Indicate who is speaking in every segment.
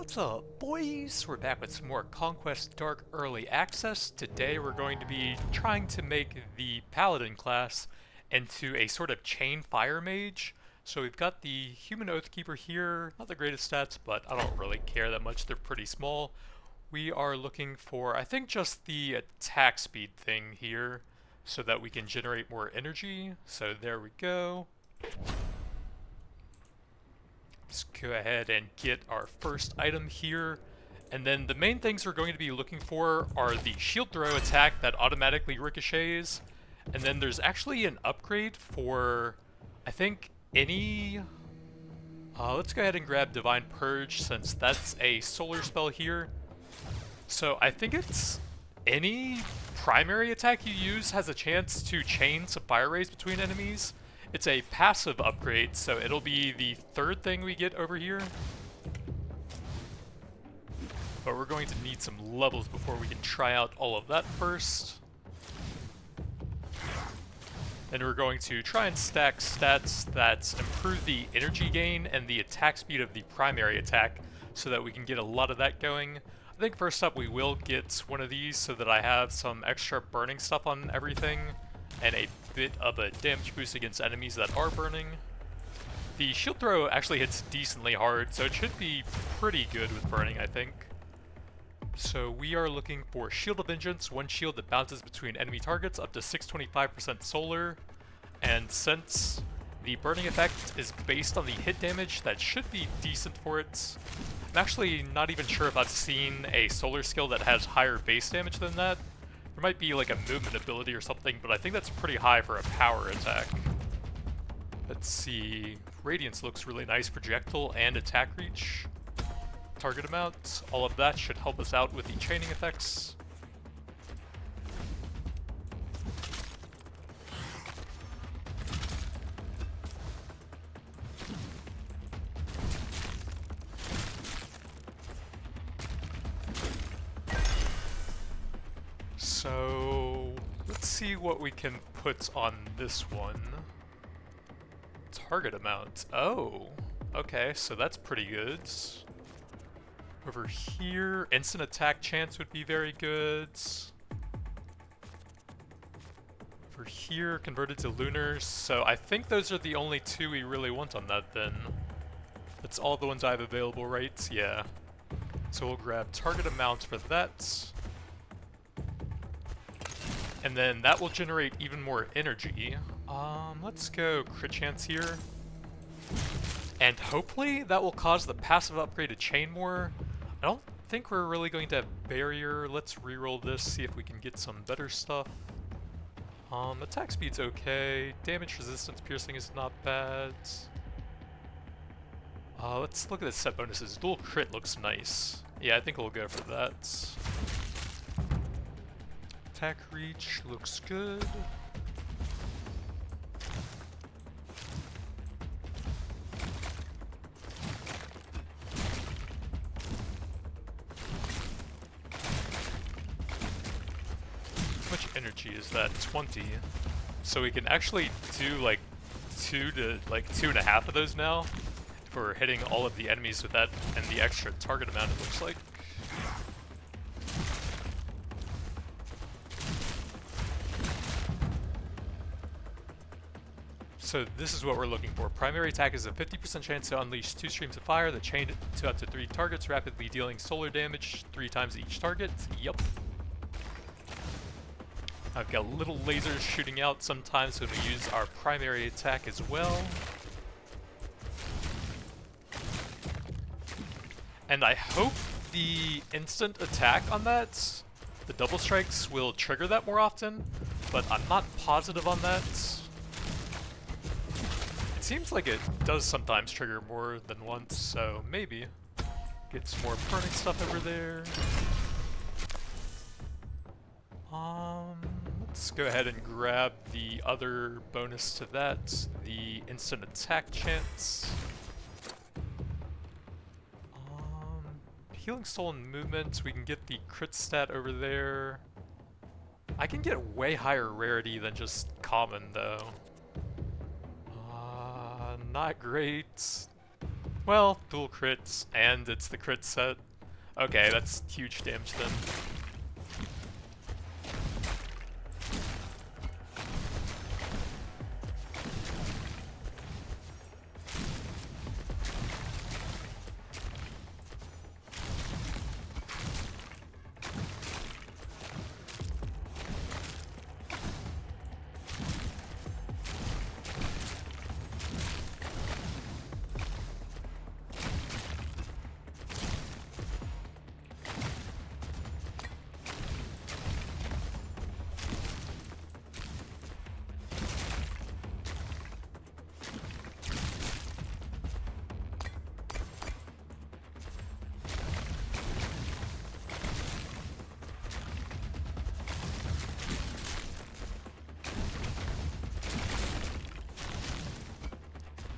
Speaker 1: What's up, boys? We're back with some more Conquest Dark Early Access. Today we're going to be trying to make the Paladin class into a sort of chain fire mage. So we've got the Human Oathkeeper here, not the greatest stats, but I don't really care that much, they're pretty small. We are looking for, I think, just the attack speed thing here, so that we can generate more energy. So there we go. Let's go ahead and get our first item here. And then the main things we're going to be looking for are the shield throw attack that automatically ricochets. And then there's actually an upgrade for, I think, any... let's go ahead and grab Divine Purge since that's a solar spell here. So I think it's any primary attack you use has a chance to chain some fire rays between enemies. It's a passive upgrade, so it'll be the third thing we get over here. But we're going to need some levels before we can try out all of that first. Then we're going to try and stack stats that improve the energy gain and the attack speed of the primary attack so that we can get a lot of that going. I think first up we will get one of these so that I have some extra burning stuff on everything and a bit of a damage boost against enemies that are burning. The shield throw actually hits decently hard, so it should be pretty good with burning, I think. So we are looking for Shield of Vengeance, one shield that bounces between enemy targets up to 625% solar, and since the burning effect is based on the hit damage, that should be decent for it. I'm actually not even sure if I've seen a solar skill that has higher base damage than that. There might be like a movement ability or something, but I think that's pretty high for a power attack. Let's see. Radiance looks really nice, projectile and attack reach. Target amount, all of that should help us out with the chaining effects. So, let's see what we can put on this one. Target amount. Oh, okay, so that's pretty good. Over here, instant attack chance would be very good. Over here, converted to lunars. So I think those are the only two we really want on that then. That's all the ones I have available, right? Yeah. So we'll grab target amount for that. And then that will generate even more energy. Let's go crit chance here. And hopefully that will cause the passive upgrade to chain more. I don't think we're really going to have barrier. Let's reroll this, see if we can get some better stuff. Attack speed's okay. Damage resistance piercing is not bad. Let's look at the set bonuses. Dual crit looks nice. Yeah, I think we'll go for that. Attack reach looks good. How much energy is that? 20. So we can actually do like 2.5 of those now for hitting all of the enemies with that and the extra target amount, it looks like. So this is what we're looking for. Primary attack is a 50% chance to unleash 2 streams of fire that chain to up to 3 targets, rapidly dealing solar damage 3 times each target. Yup. I've got little lasers shooting out sometimes, so we use our primary attack as well. And I hope the instant attack on that, the double strikes, will trigger that more often, but I'm not positive on that. It seems like it does sometimes trigger more than once, so maybe. Get some more burning stuff over there. Let's go ahead and grab the other bonus to that, the instant attack chance. Healing Soul and Movement, we can get the crit stat over there. I can get way higher rarity than just common though. Not great. Well, dual crits, and it's the crit set. Okay, that's huge damage then.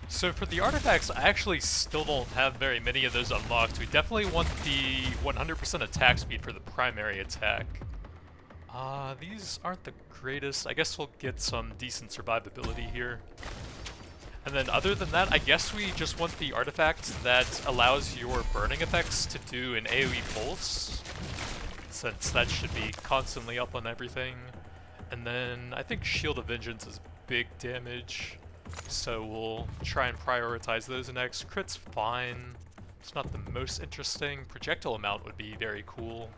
Speaker 1: So for the artifacts, I actually still don't have very many of those unlocked. We definitely want the 100% attack speed for the primary attack. These aren't the greatest. I guess we'll get some decent survivability here. And then other than that, I guess we just want the artifact that allows your burning effects to do an AoE pulse, since that should be constantly up on everything. And then I think Shield of Vengeance is big damage. So we'll try and prioritize those next. Crit's fine. It's not the most interesting. Projectile amount would be very cool.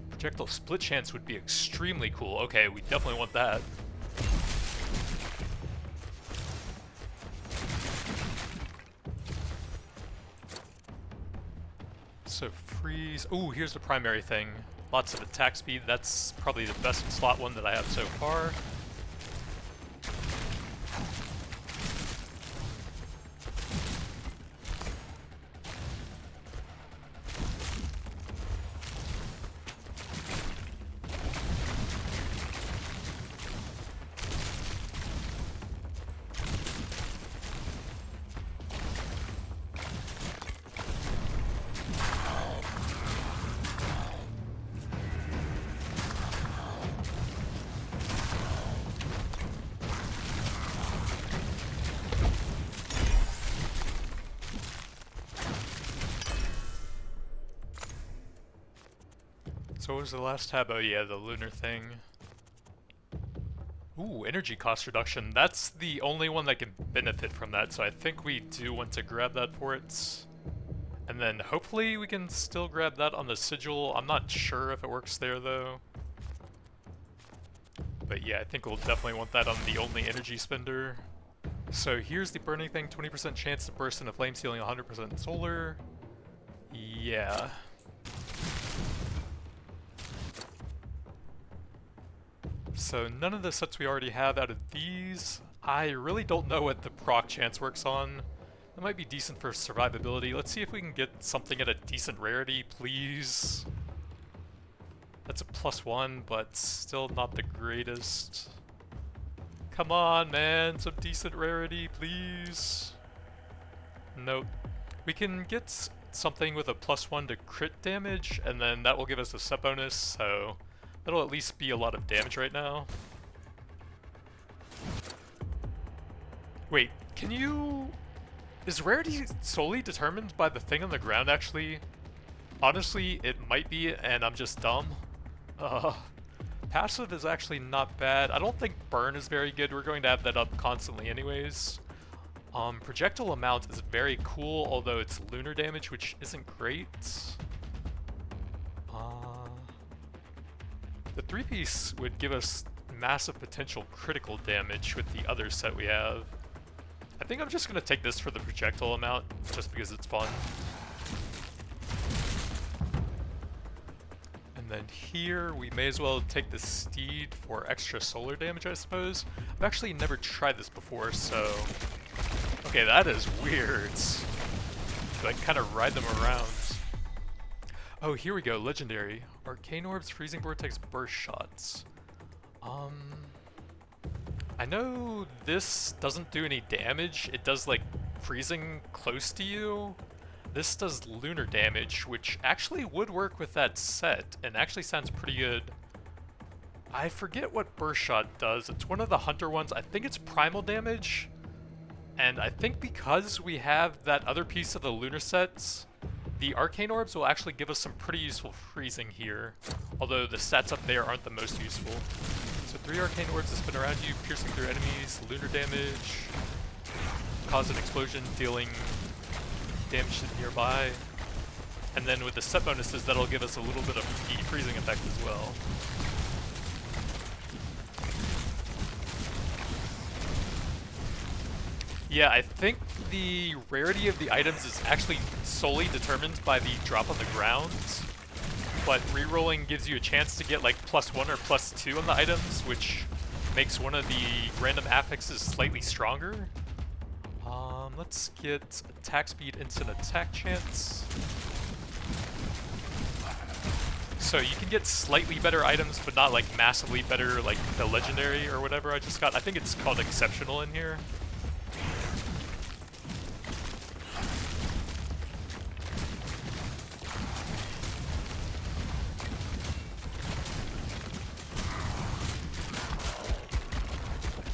Speaker 1: Projectile split chance would be extremely cool. Okay, we definitely want that. So freeze. Ooh, here's the primary thing. Lots of attack speed. That's probably the best slot one that I have so far. So what was the last tab? Oh yeah, the lunar thing. Ooh, energy cost reduction. That's the only one that can benefit from that, so I think we do want to grab that for it. And then hopefully we can still grab that on the sigil. I'm not sure if it works there though. But yeah, I think we'll definitely want that on the only energy spender. So here's the burning thing, 20% chance to burst into flame, stealing 100% solar. Yeah. So none of the sets we already have out of these. I really don't know what the proc chance works on. That might be decent for survivability. Let's see if we can get something at a decent rarity, please. That's a +1, but still not the greatest. Come on, man, some decent rarity, please. Nope. We can get something with a +1 to crit damage, and then that will give us a set bonus, so that'll at least be a lot of damage right now. Wait, can you... Is rarity solely determined by the thing on the ground, actually? Honestly, it might be, and I'm just dumb. Passive is actually not bad. I don't think burn is very good. We're going to have that up constantly anyways. Projectile amount is very cool, although it's lunar damage, which isn't great. The 3-piece would give us massive potential critical damage with the other set we have. I think I'm just going to take this for the projectile amount, just because it's fun. And then here, we may as well take the steed for extra solar damage, I suppose. I've actually never tried this before, so... Okay, that is weird. Like, kind of ride them around. Oh, here we go, legendary. Arcane Orbs, Freezing Vortex, Burst Shots. I know this doesn't do any damage. It does, like, freezing close to you. This does lunar damage, which actually would work with that set, and actually sounds pretty good. I forget what Burst Shot does. It's one of the hunter ones. I think it's primal damage. And I think because we have that other piece of the lunar sets, the arcane orbs will actually give us some pretty useful freezing here, although the stats up there aren't the most useful. So 3 arcane orbs that spin around you, piercing through enemies, lunar damage, cause an explosion, dealing damage to nearby. And then with the set bonuses, that'll give us a little bit of the freezing effect as well. Yeah, I think the rarity of the items is actually solely determined by the drop on the ground, but rerolling gives you a chance to get like +1 or +2 on the items, which makes one of the random affixes slightly stronger. Let's get attack speed, instant attack chance. So you can get slightly better items, but not like massively better, like the legendary or whatever I just got. I think it's called exceptional in here.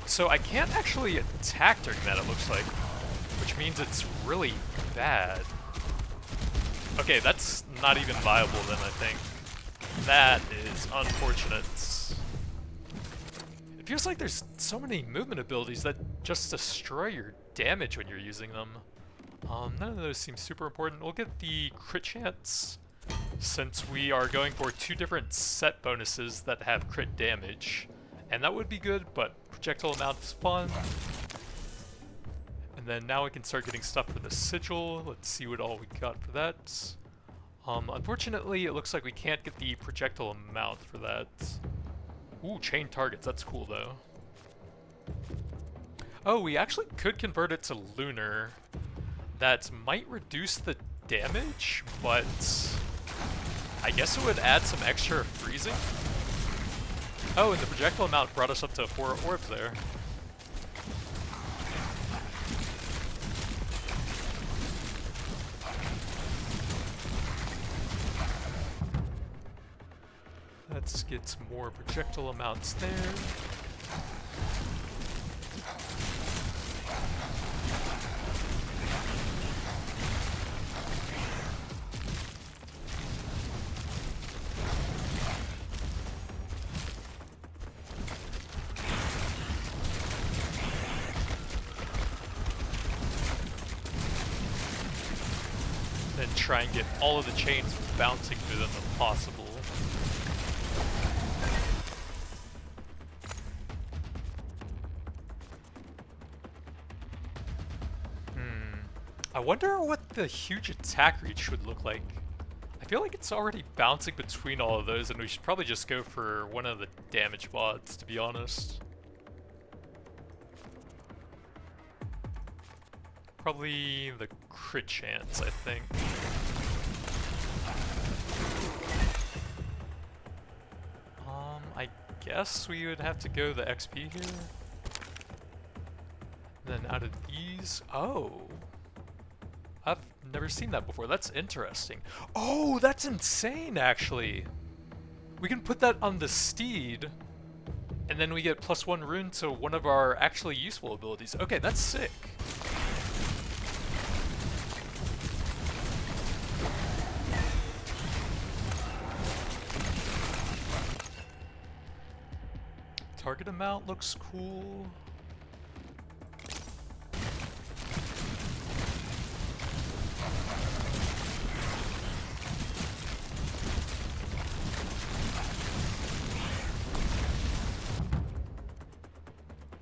Speaker 1: So I can't actually attack during that, it looks like, which means it's really bad. Okay, that's not even viable then, I think. That is unfortunate. It feels like there's so many movement abilities that just destroy your damage when you're using them. None of those seem super important. We'll get the crit chance, since we are going for 2 different set bonuses that have crit damage. And that would be good, but projectile amount is fun. And then now we can start getting stuff for the sigil. Let's see what all we got for that. Unfortunately, it looks like we can't get the projectile amount for that. Ooh, chain targets, that's cool though. Oh, we actually could convert it to lunar. That might reduce the damage, but I guess it would add some extra freezing. Oh, and the projectile amount brought us up to 4 orbs there. Let's get some more projectile amounts there. Then try and get all of the chains bouncing through them if possible. I wonder what the huge attack reach would look like. I feel like it's already bouncing between all of those, and we should probably just go for one of the damage mods, to be honest. Probably the crit chance, I think. I guess we would have to go the XP here. Then out of these, oh. I've never seen that before. That's interesting. Oh, that's insane, actually. We can put that on the steed, and then we get +1 rune to one of our actually useful abilities. Okay, that's sick. Target amount looks cool.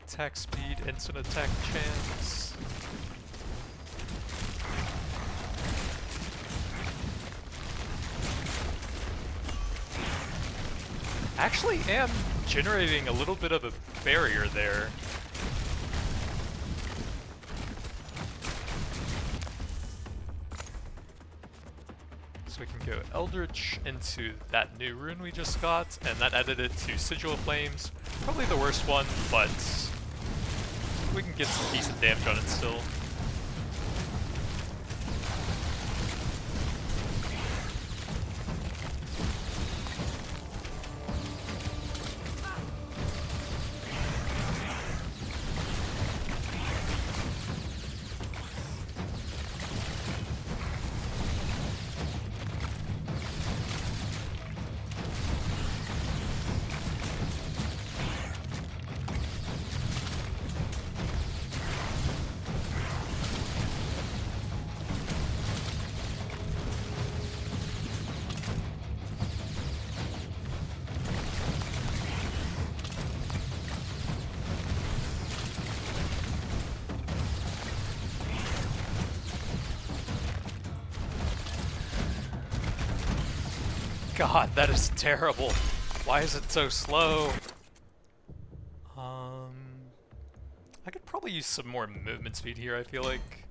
Speaker 1: Attack speed, instant attack chance. Actually am generating a little bit of a barrier there. So we can go Eldritch into that new rune we just got, and that added it to Sigil of Flames. Probably the worst one, but we can get some decent damage on it still. God, that is terrible. Why is it so slow? I could probably use some more movement speed here, I feel like.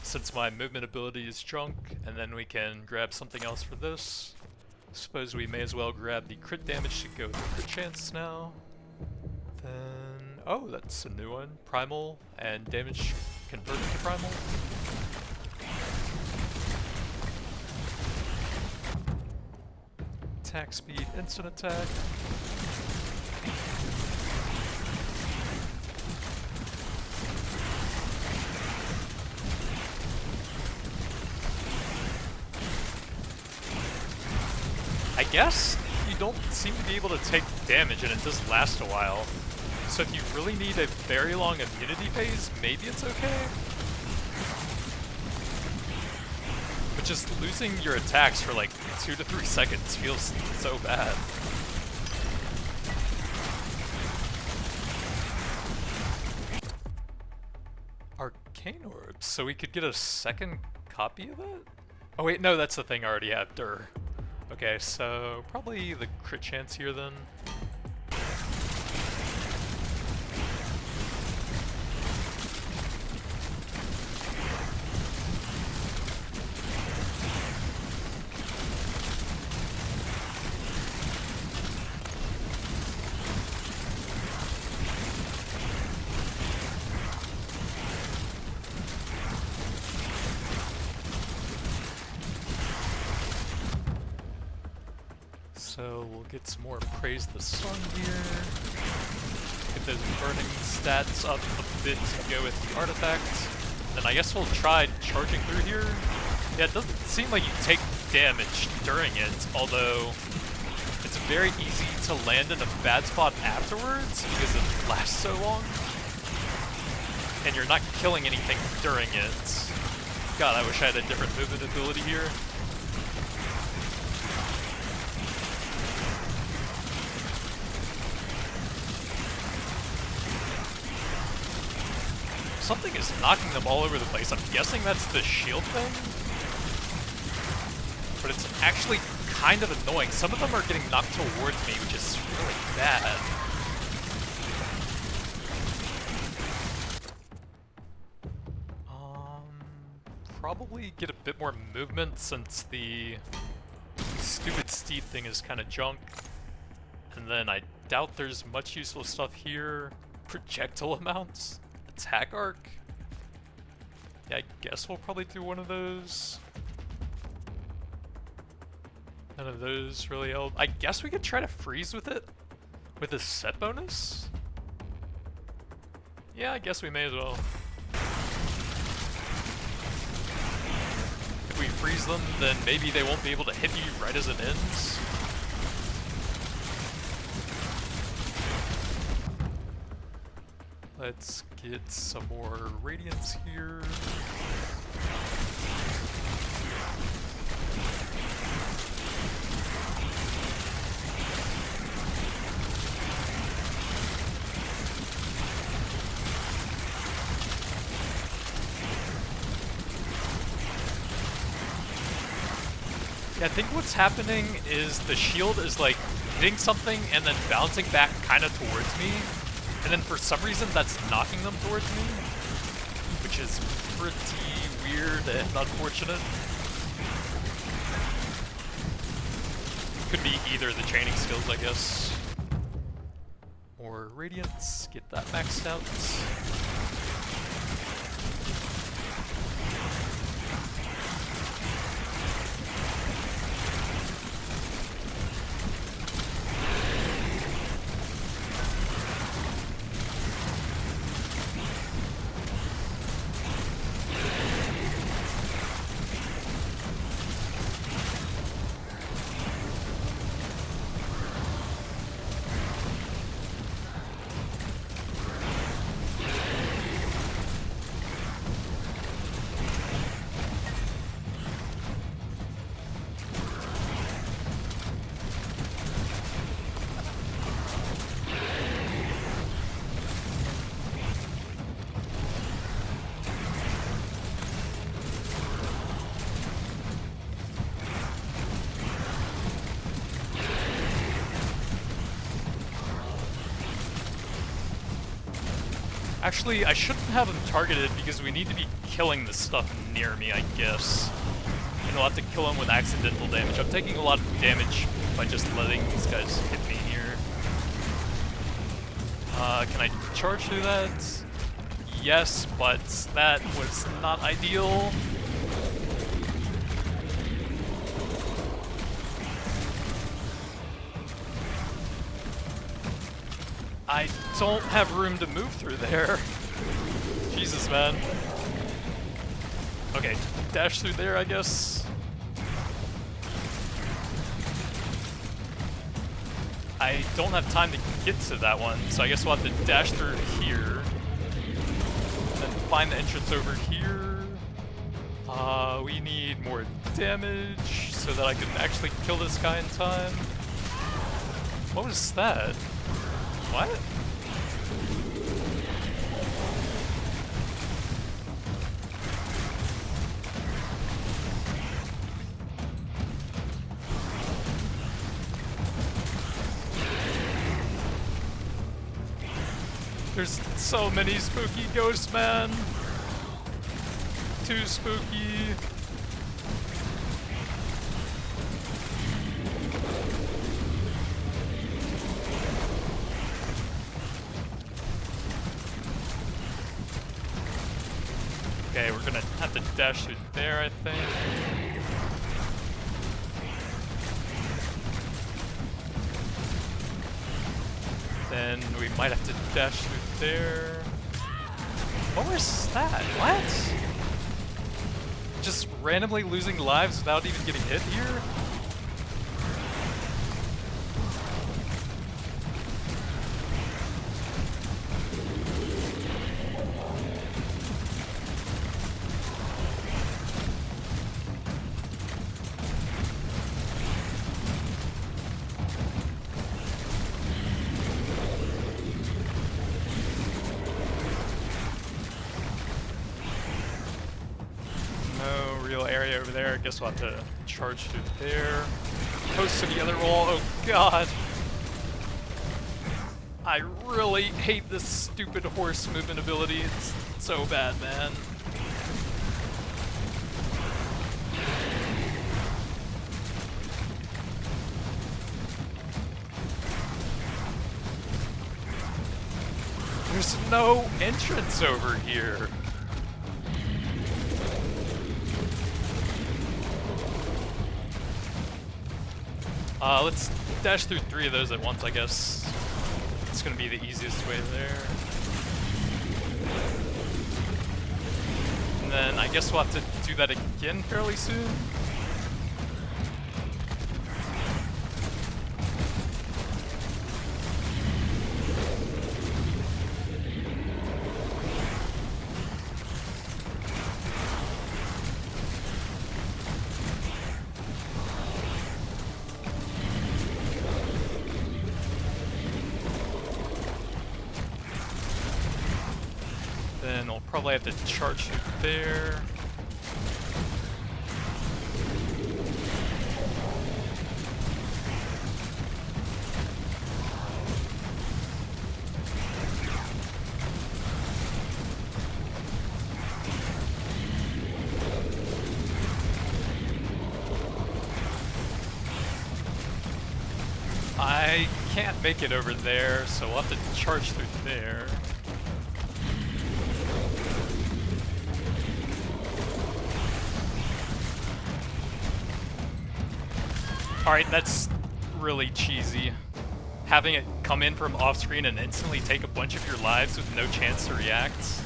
Speaker 1: Since my movement ability is junk, and then we can grab something else for this. Suppose we may as well grab the crit damage to go with the crit chance now. Then... oh, that's a new one. Primal and damage converted to primal. Attack speed, instant attack. I guess you don't seem to be able to take damage and it does last a while. So if you really need a very long immunity phase, maybe it's okay. But just losing your attacks for like 2 to 3 seconds feels so bad. Arcane orbs, so we could get a second copy of it? Oh wait, no, that's the thing I already have, Dur. Okay, so probably the crit chance here then. So we'll get some more Praise the Sun here. Get those burning stats up a bit to go with the artifact. Then I guess we'll try charging through here. Yeah, it doesn't seem like you take damage during it, although it's very easy to land in a bad spot afterwards because it lasts so long. And you're not killing anything during it. God, I wish I had a different movement ability here. Something is knocking them all over the place. I'm guessing that's the shield thing. But it's actually kind of annoying. Some of them are getting knocked towards me, which is really bad. Probably get a bit more movement since the stupid steed thing is kind of junk. And then I doubt there's much useful stuff here. Projectile amounts? Attack arc? Yeah, I guess we'll probably do one of those. None of those really help. I guess we could try to freeze with it? With a set bonus? Yeah, I guess we may as well. If we freeze them, then maybe they won't be able to hit you right as it ends. Let's get some more radiance here. Yeah, I think what's happening is the shield is like hitting something and then bouncing back kind of towards me. And then for some reason that's knocking them towards me, which is pretty weird and unfortunate. Could be either the chaining skills, I guess. More radiance, get that maxed out. Actually, I shouldn't have them targeted because we need to be killing the stuff near me, I guess. And we'll have to kill them with accidental damage. I'm taking a lot of damage by just letting these guys hit me here. Can I charge through that? Yes, but that was not ideal. I don't have room to move through there. Jesus, man. Okay, dash through there, I guess. I don't have time to get to that one, so I guess we'll have to dash through here. Then find the entrance over here. We need more damage so that I can actually kill this guy in time. What was that? What? There's so many spooky ghosts, man. Too spooky. Okay, we're gonna have to dash through there, I think. Then we might have to dash through there. What was that? What? Just randomly losing lives without even getting hit here? Area over there. I guess we'll have to charge through there. Close to the other wall. Oh god. I really hate this stupid horse movement ability. It's so bad, man. There's no entrance over here. Let's dash through 3 of those at once, I guess. It's gonna be the easiest way there. And then I guess we'll have to do that again fairly soon. Then I'll probably have to charge through there. I can't make it over there, so we'll have to charge through there. Alright, that's really cheesy. Having it come in from off screen and instantly take a bunch of your lives with no chance to react,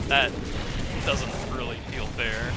Speaker 1: that doesn't really feel fair.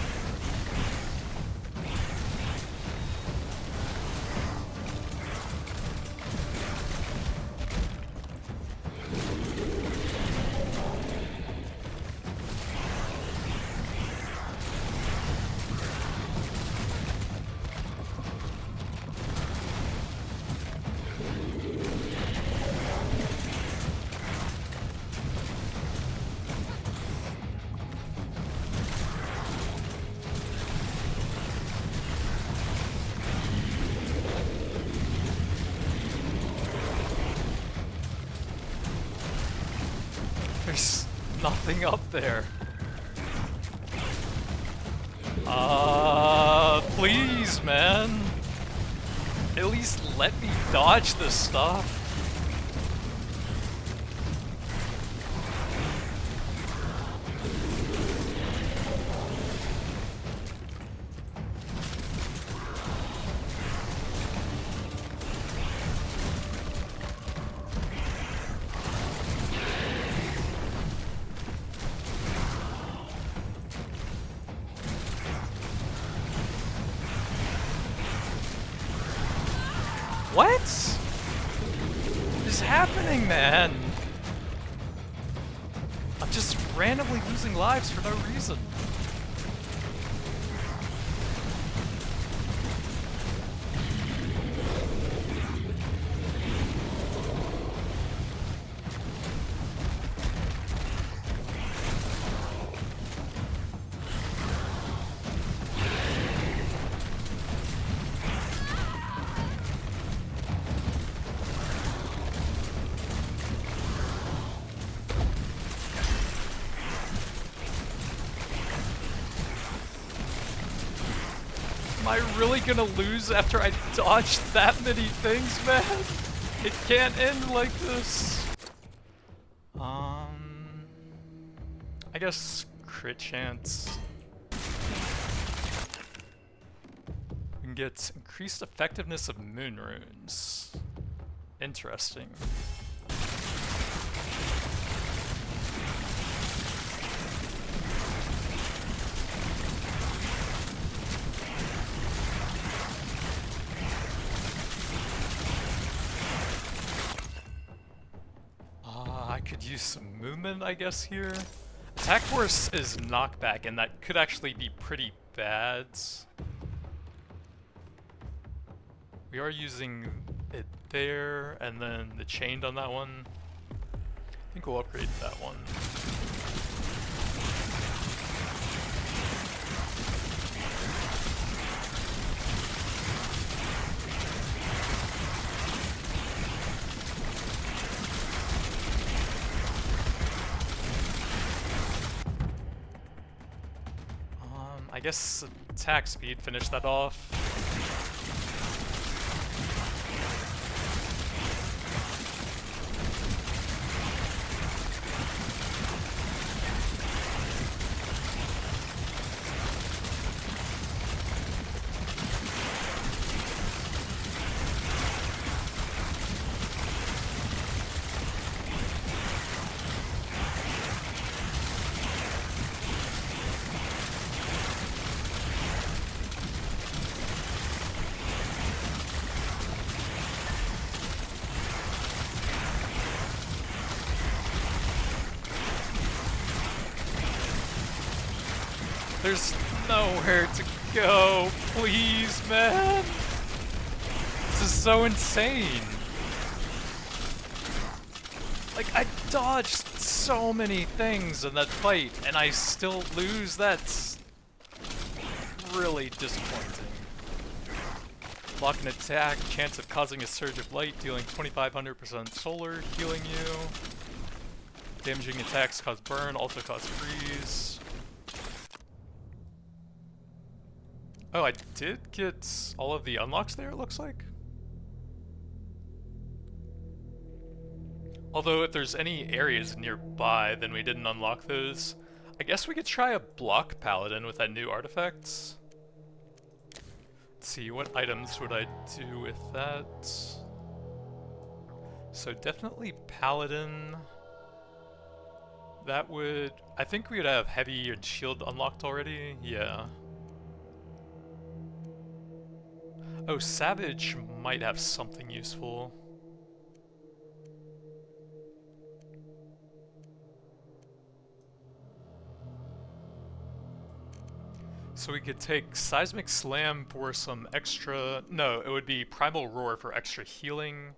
Speaker 1: nothing up there. Please, man. At least let me dodge this stuff. What is happening, man? I'm just randomly losing lives for no reason. Am I really gonna lose after I dodged that many things, man? It can't end like this. I guess crit chance. We can get increased effectiveness of moon runes. Interesting. I could use some movement, I guess, here. Attack force is knockback, and that could actually be pretty bad. We are using it there, and then the chained on that one. I think we'll upgrade that one. I guess attack speed, finish that off. There's nowhere to go. Please, man. This is so insane. Like, I dodged so many things in that fight, and I still lose. That's really disappointing. Lock an attack, chance of causing a surge of light, dealing 2500% solar, healing you. Damaging attacks cause burn, also cause freeze. Oh, I did get all of the unlocks there, it looks like. Although if there's any areas nearby, then we didn't unlock those. I guess we could try a block Paladin with that new artifact. Let's see, what items would I do with that? So definitely Paladin. That would... I think we would have heavy and shield unlocked already, yeah. Oh, Savage might have something useful. So we could take Seismic Slam for some extra... No, it would be Primal Roar for extra healing.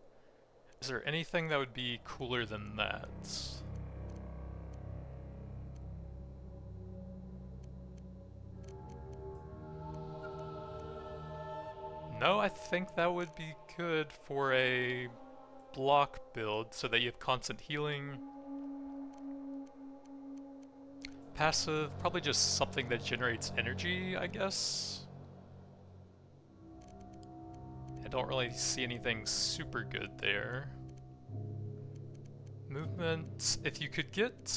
Speaker 1: Is there anything that would be cooler than that? No, I think that would be good for a block build so that you have constant healing. passive, probably just something that generates energy, I guess. I don't really see anything super good there. Movement, if you could get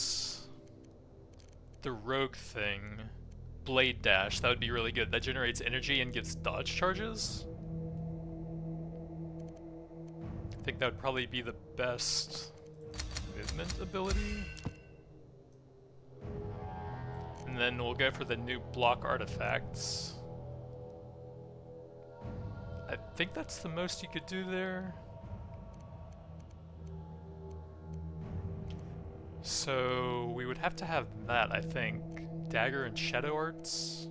Speaker 1: the rogue thing, Blade Dash, that would be really good. That generates energy and gives dodge charges. I think that would probably be the best movement ability. And then we'll go for the new block artifacts. I think that's the most you could do there. So we would have to have that, I think. Dagger and Shadow Arts.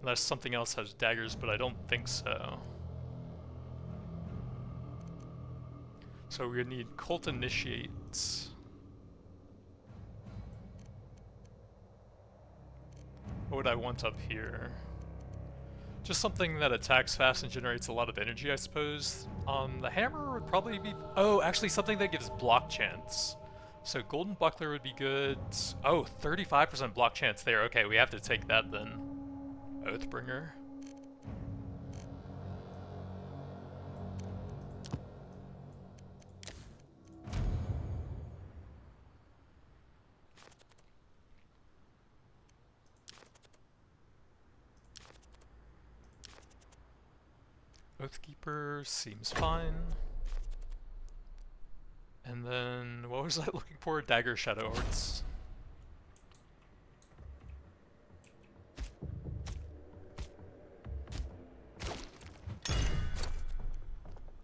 Speaker 1: Unless something else has daggers, but I don't think so. So we would need Cult Initiate. What would I want up here? Just something that attacks fast and generates a lot of energy, I suppose. The hammer would probably be... Oh, actually something that gives block chance. So Golden Buckler would be good. Oh, 35% block chance there. Okay, we have to take that then. Oathbringer. Oathkeeper seems fine. And then, what was I looking for? Dagger Shadow Arts.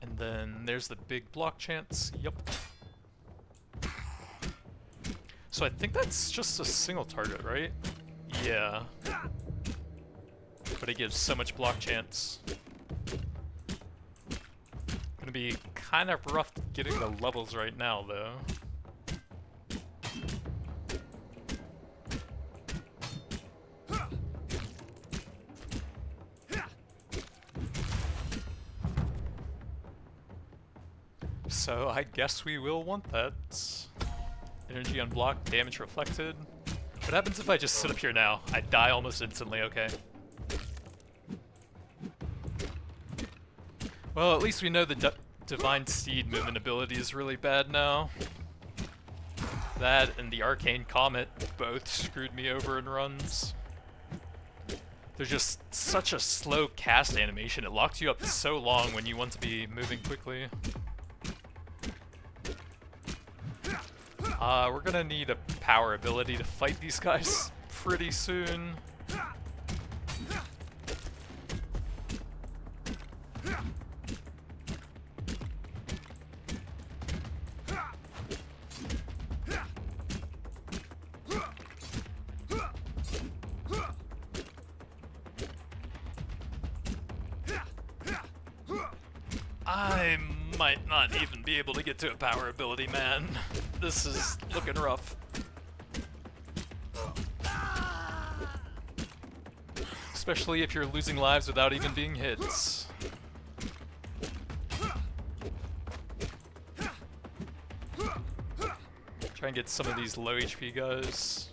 Speaker 1: And then there's the big block chance. Yup. So I think that's just a single target, right? Yeah. But it gives so much block chance. Gonna be kind of rough getting the levels right now, though. So I guess we will want that. Energy unblocked, damage reflected. What happens if I just sit up here now? I die almost instantly, okay. Well, at least we know the Divine Steed movement ability is really bad now. That and the Arcane Comet both screwed me over in runs. There's just such a slow cast animation. It locks you up so long when you want to be moving quickly. We're gonna need a power ability to fight these guys pretty soon. I might not even be able to get to a power ability, man. This is looking rough. Especially if you're losing lives without even being hit. Try and get some of these low HP guys.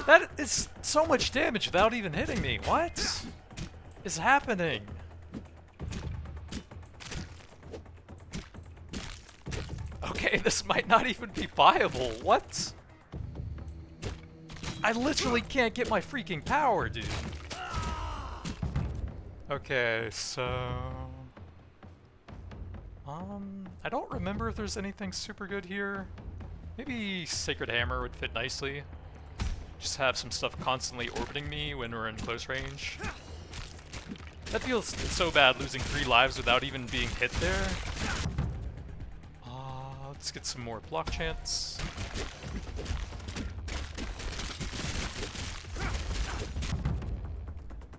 Speaker 1: That is so much damage without even hitting me. What is happening? Okay, this might not even be viable. What? I literally can't get my freaking power, dude. Okay, so... I don't remember if there's anything super good here. Maybe Sacred Hammer would fit nicely. Just have some stuff constantly orbiting me when we're in close range. That feels so bad, losing 3 lives without even being hit there. Let's get some more block chance.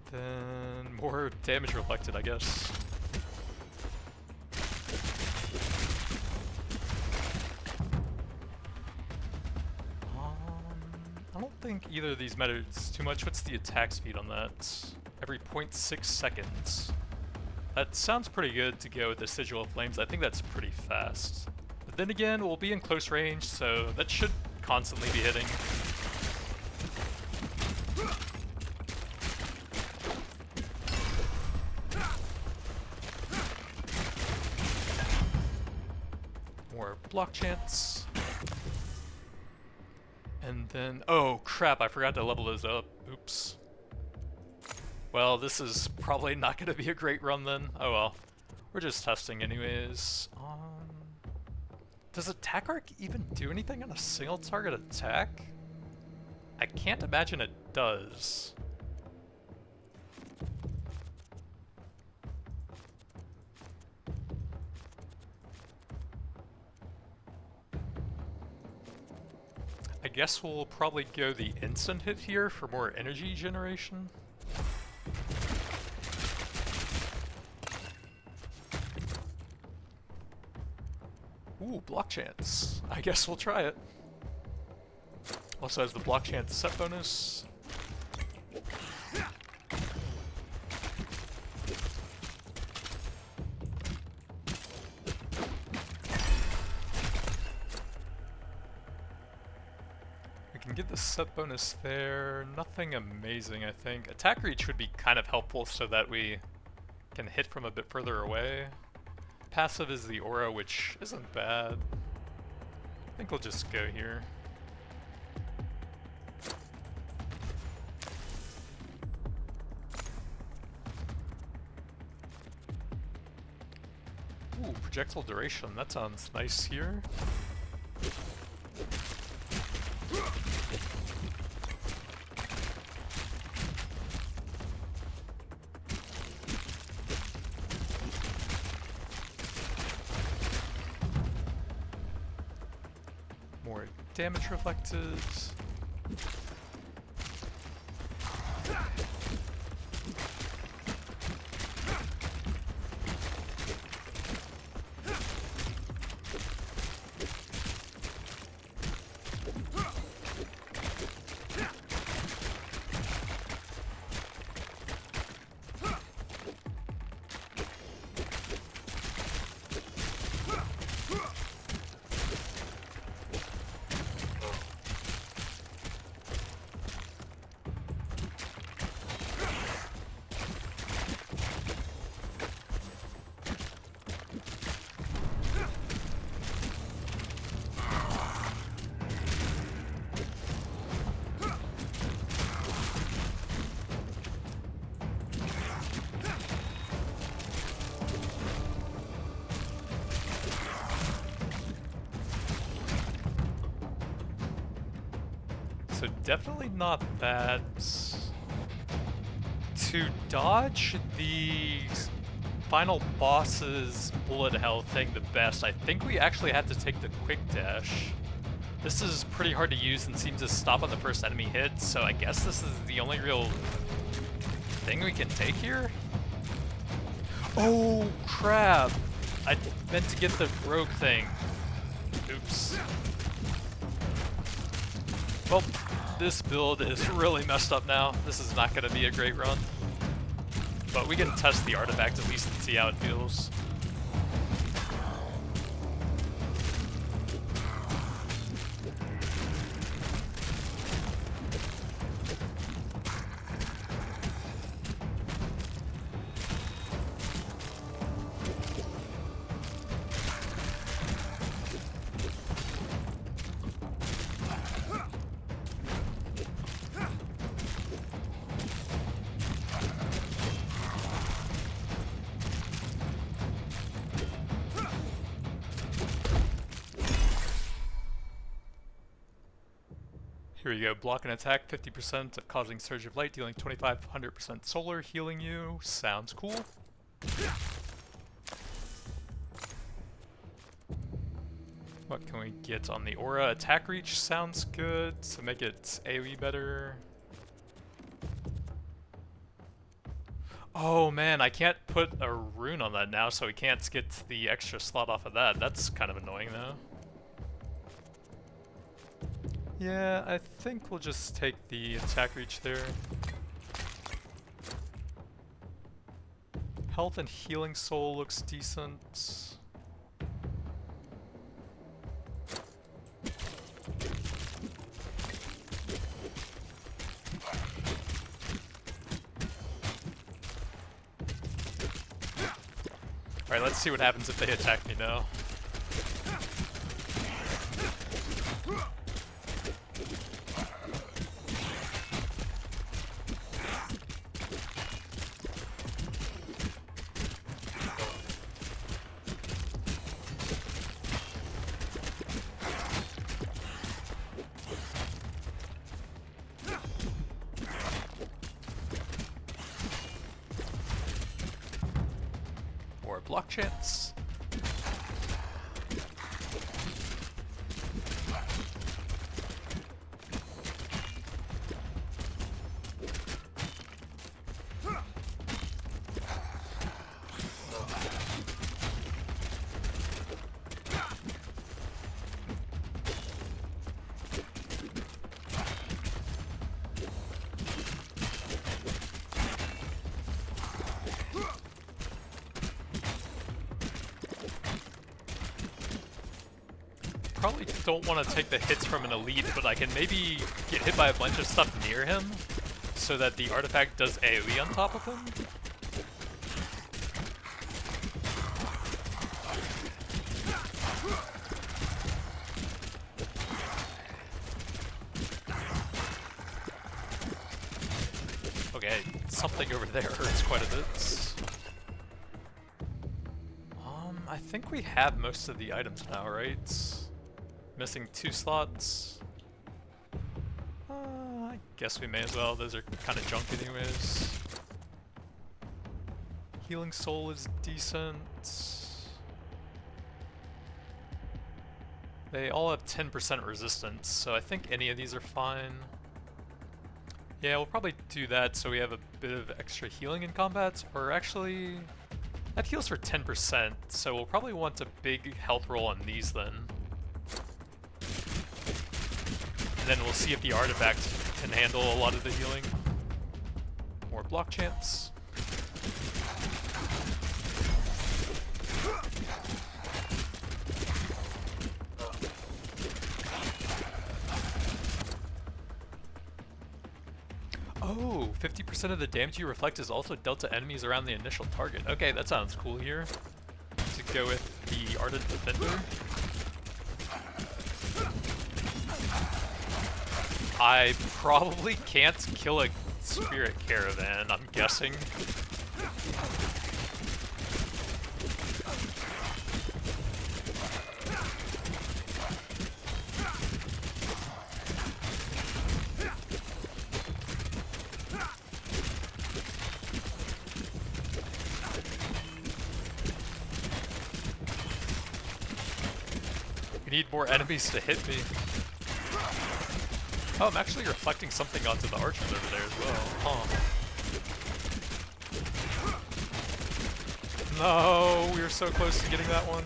Speaker 1: Then more damage reflected, I guess. think either of these matters too much. What's the attack speed on that? Every 0.6 seconds. That sounds pretty good to go with the Sigil of Flames. I think that's pretty fast. But then again, we'll be in close range, so that should constantly be hitting. More block chance. And then, oh crap, I forgot to level those up. Oops. Well, this is probably not going to be a great run then. Oh well. We're just testing anyways. Does attack arc even do anything on a single target attack? I can't imagine it does. I guess we'll probably go the instant hit here for more energy generation. Ooh, block chance. I guess we'll try it. Also has the block chance set bonus. We can get the set bonus there. Nothing amazing, I think. Attack reach would be kind of helpful so that we can hit from a bit further away. Passive is the aura, which isn't bad. I think we'll just go here. Ooh, projectile duration, that sounds nice here. More damage reflected. So definitely not that. To dodge the final boss's bullet hell thing the best, I think we actually have to take the quick dash. This is pretty hard to use and seems to stop on the first enemy hit, so I guess this is the only real thing we can take here? Oh crap! I meant to get the rogue thing. Oops. Well, this build is really messed up now. This is not going to be a great run. But we can test the artifact at least and see how it feels. Here we go, block and attack 50% of causing surge of light, dealing 2500% solar, healing you. Sounds cool. What can we get on the aura? Attack reach sounds good, so make it AoE better. Oh man, I can't put a rune on that now, so we can't get the extra slot off of that. That's kind of annoying though. Yeah, I think we'll just take the attack reach there. Health and healing soul looks decent. Alright, let's see what happens if they attack me now. More block chance. Probably don't want to take the hits from an elite, but I can maybe get hit by a bunch of stuff near him so that the artifact does AoE on top of him. Okay, something over there hurts quite a bit. I think we have most of the items now, right? Missing 2 slots. I guess we may as well. Those are kind of junk anyways. Healing soul is decent. They all have 10% resistance, so I think any of these are fine. Yeah, we'll probably do that so we have a bit of extra healing in combat, or actually, that heals for 10%, so we'll probably want a big health roll on these then. And then we'll see if the artifact can handle a lot of the healing. More block chance. Oh, 50% of the damage you reflect is also dealt to enemies around the initial target. Okay, that sounds cool here. To go with the Ardent Defender. I probably can't kill a spirit caravan, I'm guessing. We need more enemies to hit me. Oh, I'm actually reflecting something onto the archers over there as well. Huh. No, we were so close to getting that one.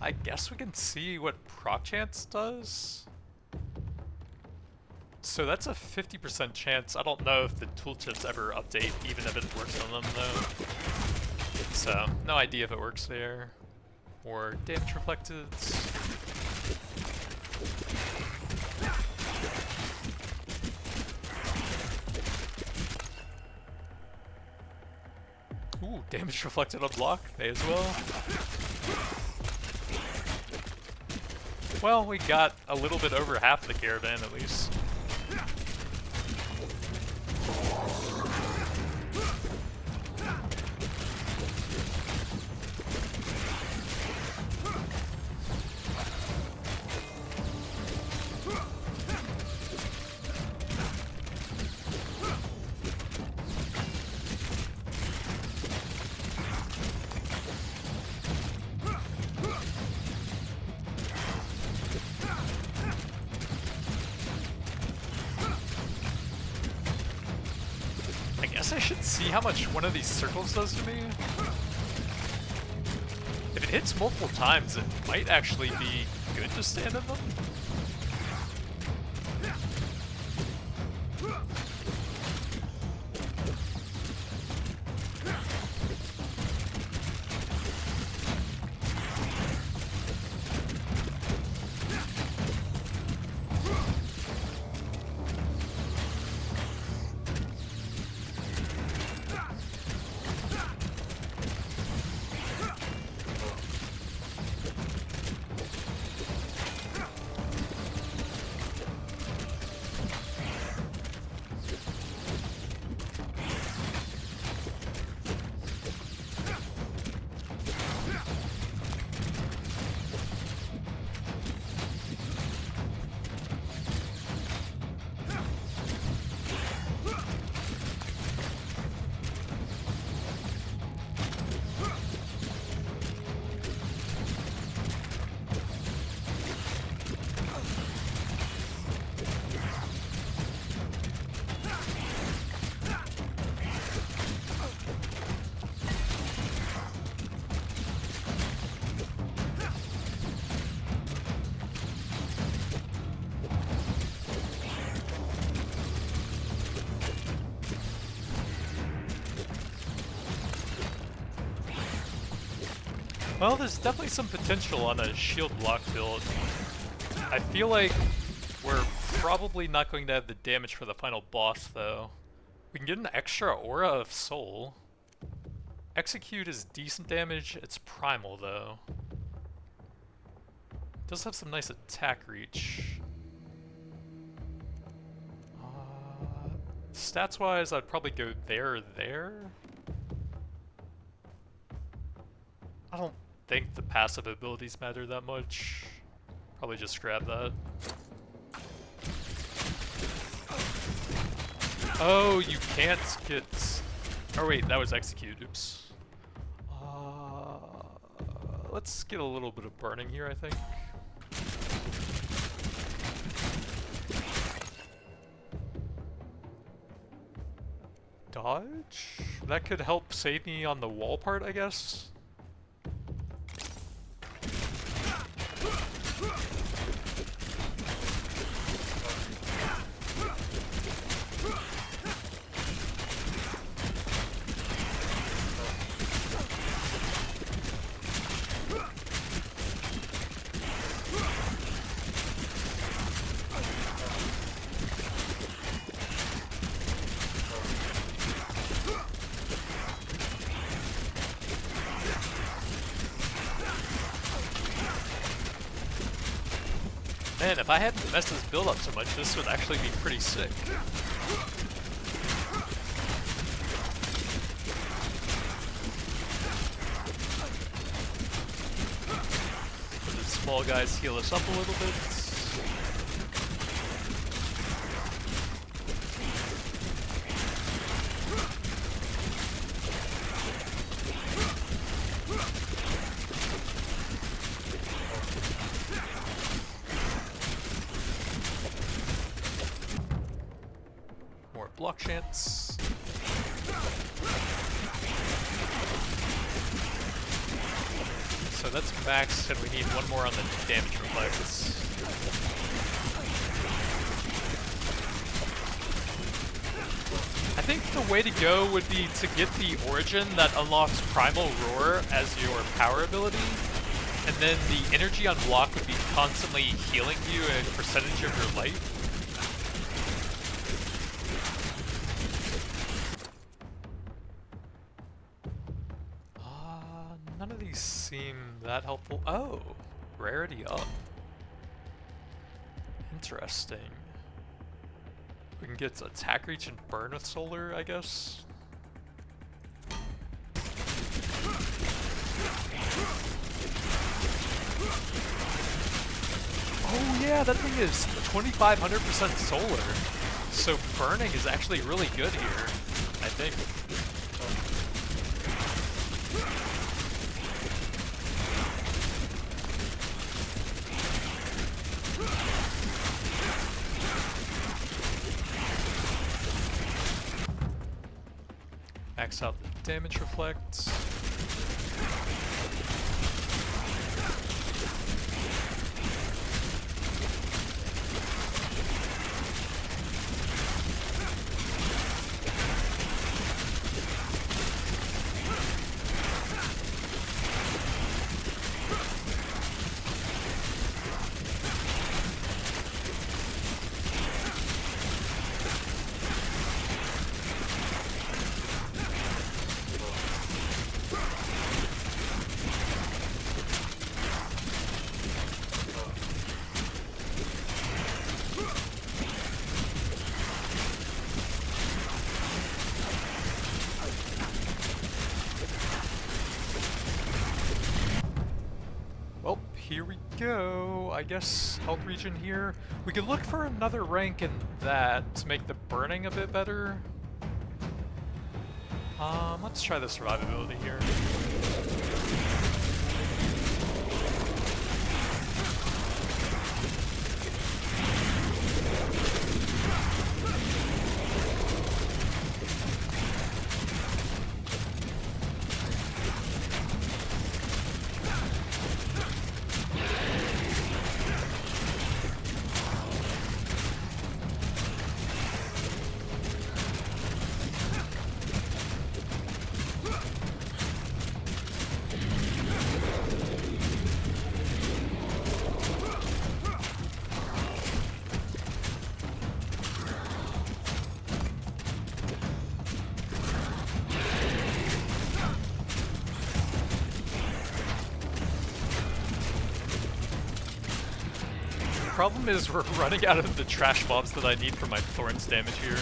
Speaker 1: I guess we can see what proc chance does. So that's a 50% chance. I don't know if the tooltips ever update, even if it works on them though. So, no idea if it works there. Or damage reflected. Ooh, damage reflected on block, may as well. Well, we got a little bit over half the caravan at least. I should see how much one of these circles does to me. If it hits multiple times, it might actually be good to stand in them. Well, there's definitely some potential on a shield block build. I feel like we're probably not going to have the damage for the final boss, though. We can get an extra Aura of Soul. Execute is decent damage, it's primal, though. It does have some nice attack reach. Stats-wise, I'd probably go there. I don't think the passive abilities matter that much. Probably just grab that. Oh, you can't get... Oh wait, that was execute, oops. Let's get a little bit of burning here, I think. Dodge? That could help save me on the wall part, I guess? Man, if I hadn't messed this build up so much, this would actually be pretty sick. The small guys heal us up a little bit. Block chance. So that's maxed, and we need one more on the damage reflex. I think the way to go would be to get the origin that unlocks Primal Roar as your power ability, and then the energy on block would be constantly healing you a percentage of your life. None of these seem that helpful. Oh, rarity up. Interesting. We can get attack reach and burn with solar, I guess. Oh yeah, that thing is 2500% solar. So burning is actually really good here, I think. Max out the damage reflect. here we go. I guess health regen here. We could look for another rank in that to make the burning a bit better. Let's try the survivability here. Problem is we're running out of the trash mobs that I need for my Thorns damage here.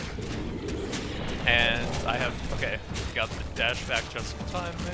Speaker 1: And I have, okay, got the dash back just in time there.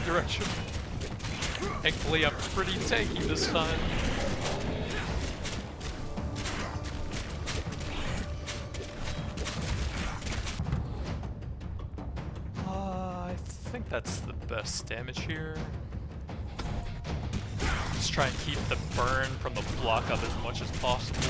Speaker 1: Direction. Thankfully, I'm pretty tanky this time. I think that's the best damage here. Just try and keep the burn from the block up as much as possible.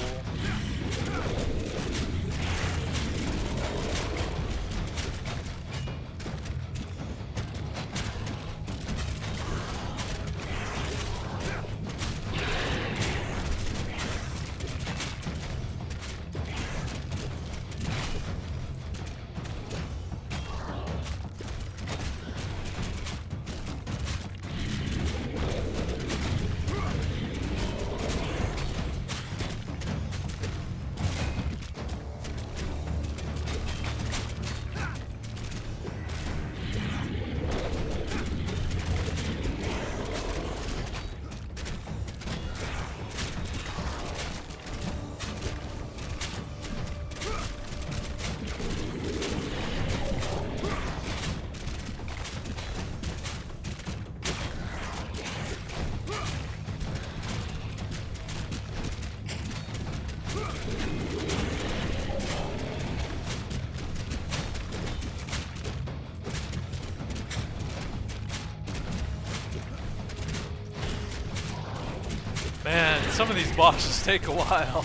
Speaker 1: Man, some of these bosses take a while.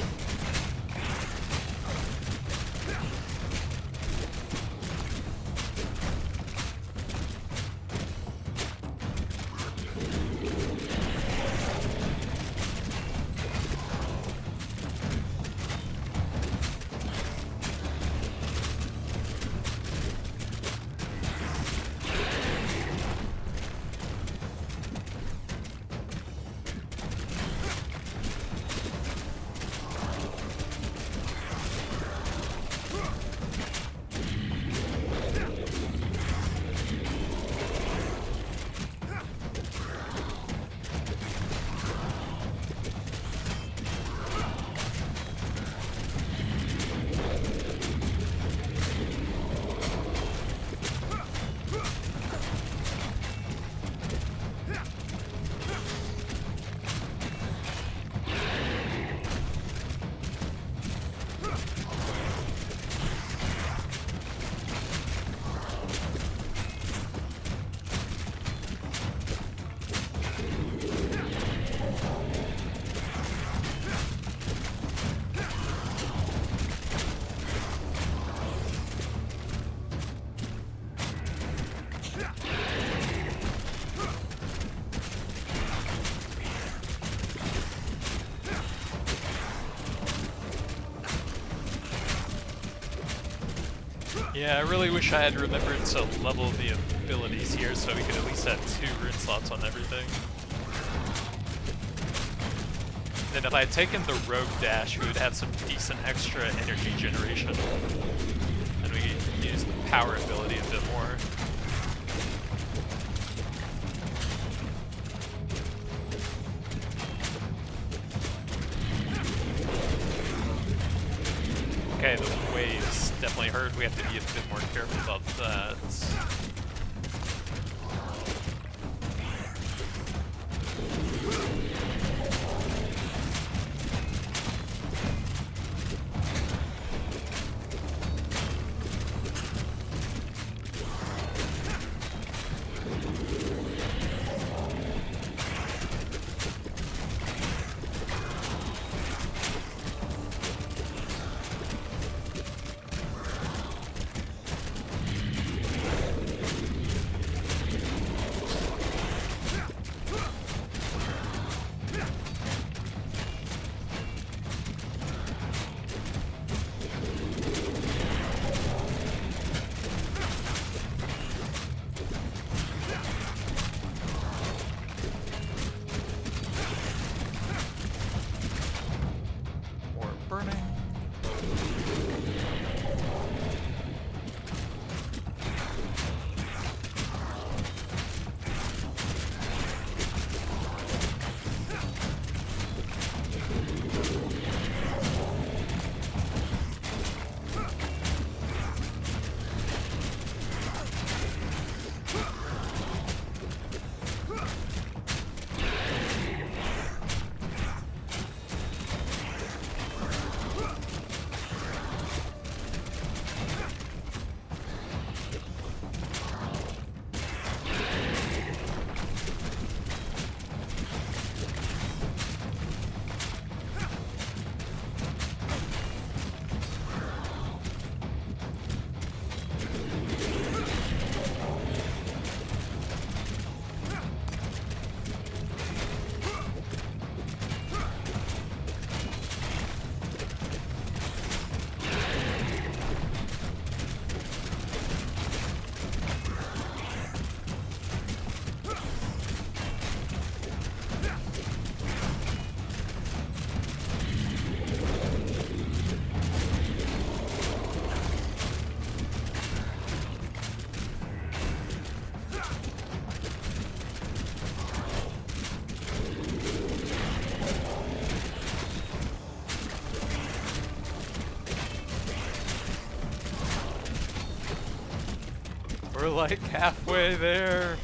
Speaker 1: Yeah, I really wish I had remembered to level the abilities here so we could at least have 2 rune slots on everything. Then if I had taken the rogue dash, we would have some decent extra energy generation. And we could use the power ability a bit more. Okay, the waves definitely hurt. We have to be a bit more careful about that. We're like halfway there.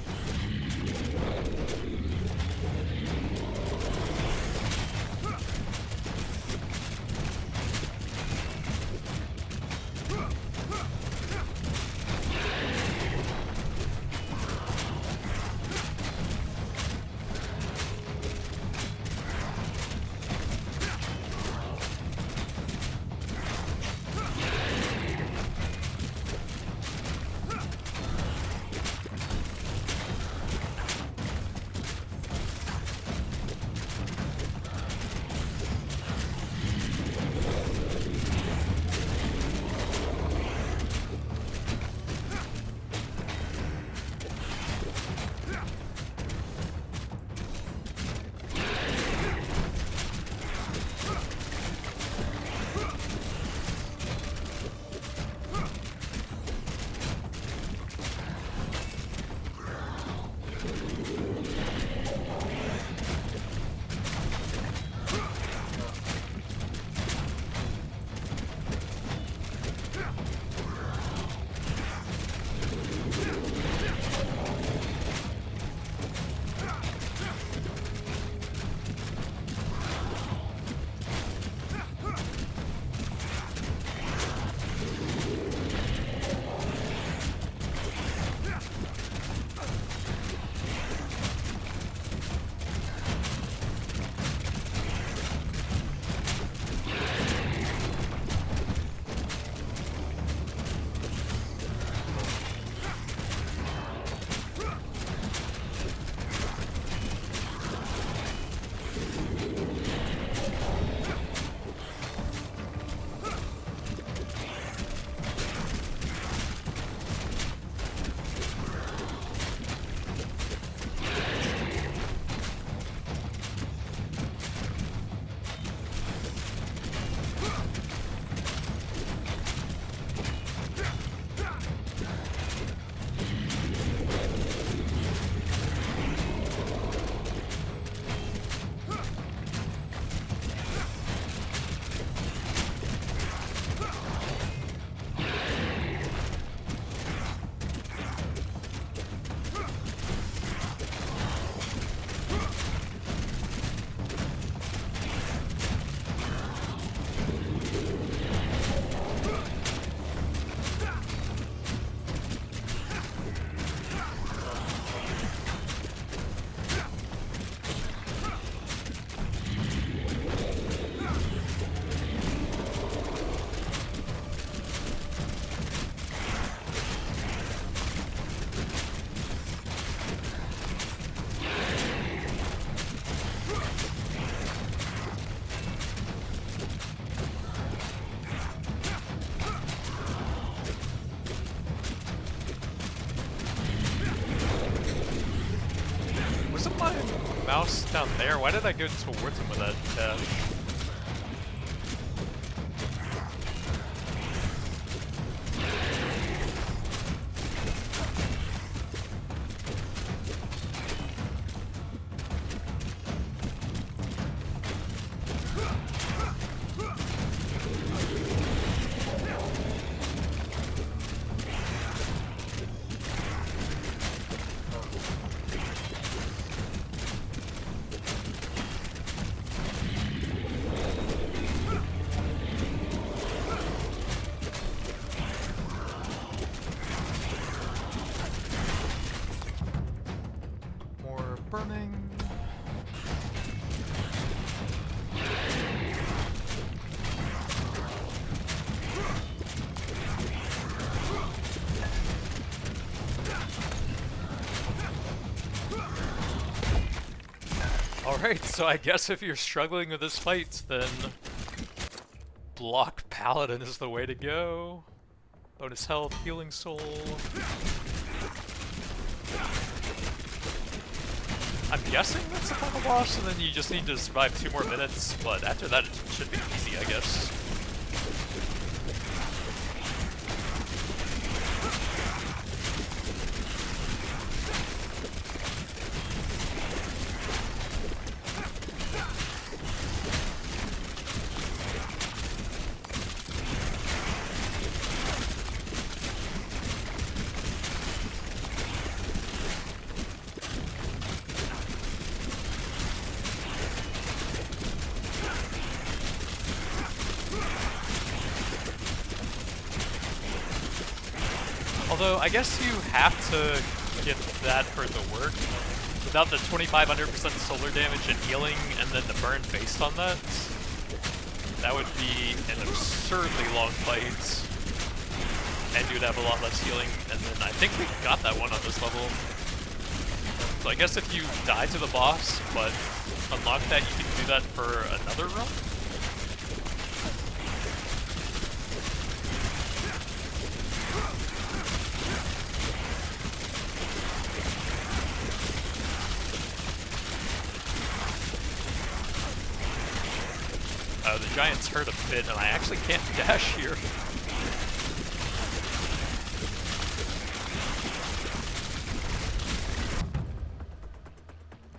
Speaker 1: mouse down there? Why did I go towards him with that dash? Burning. Alright, so I guess if you're struggling with this fight, then block Paladin is the way to go. Bonus health, healing soul. I'm guessing that's the final boss, and then you just need to survive 2 more minutes, but after that it should be easy, I guess. Although, I guess you have to get that for it to work. Without the 2500% solar damage and healing, and then the burn based on that, that would be an absurdly long fight. And you'd have a lot less healing, and then I think we got that one on this level. So I guess if you die to the boss, but unlock that, you can do that for another run? The giants hurt a bit, and I actually can't dash here.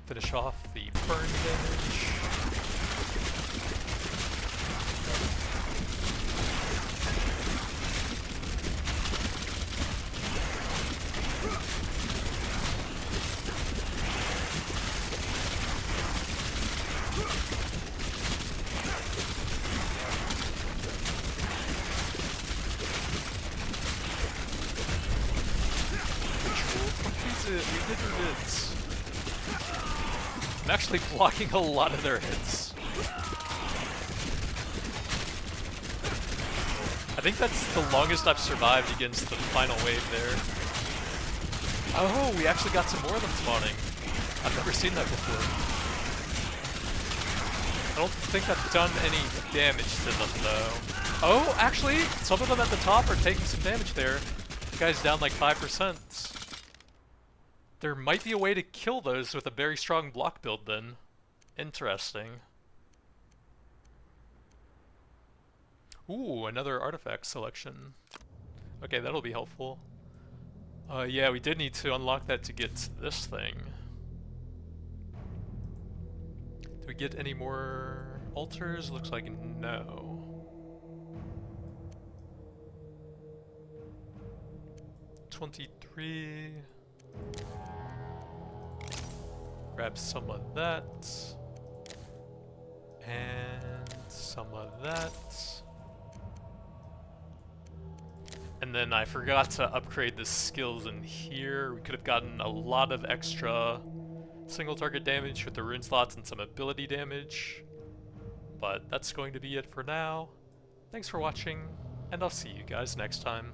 Speaker 1: Finish off the burn damage. We did it! I'm actually blocking a lot of their hits. I think that's the longest I've survived against the final wave there. Oh, we actually got some more of them spawning. I've never seen that before. I don't think I've done any damage to them though. Oh, actually, some of them at the top are taking some damage there. The guy's down like 5%. There might be a way to kill those with a very strong block build then. Interesting. Ooh, another artifact selection. Okay, that'll be helpful. Yeah, we did need to unlock that to get this thing. Do we get any more altars? Looks like no. $23. Grab some of that. And some of that. And then I forgot to upgrade the skills in here. We could have gotten a lot of extra single target damage with the rune slots and some ability damage. But that's going to be it for now. Thanks for watching, and I'll see you guys next time.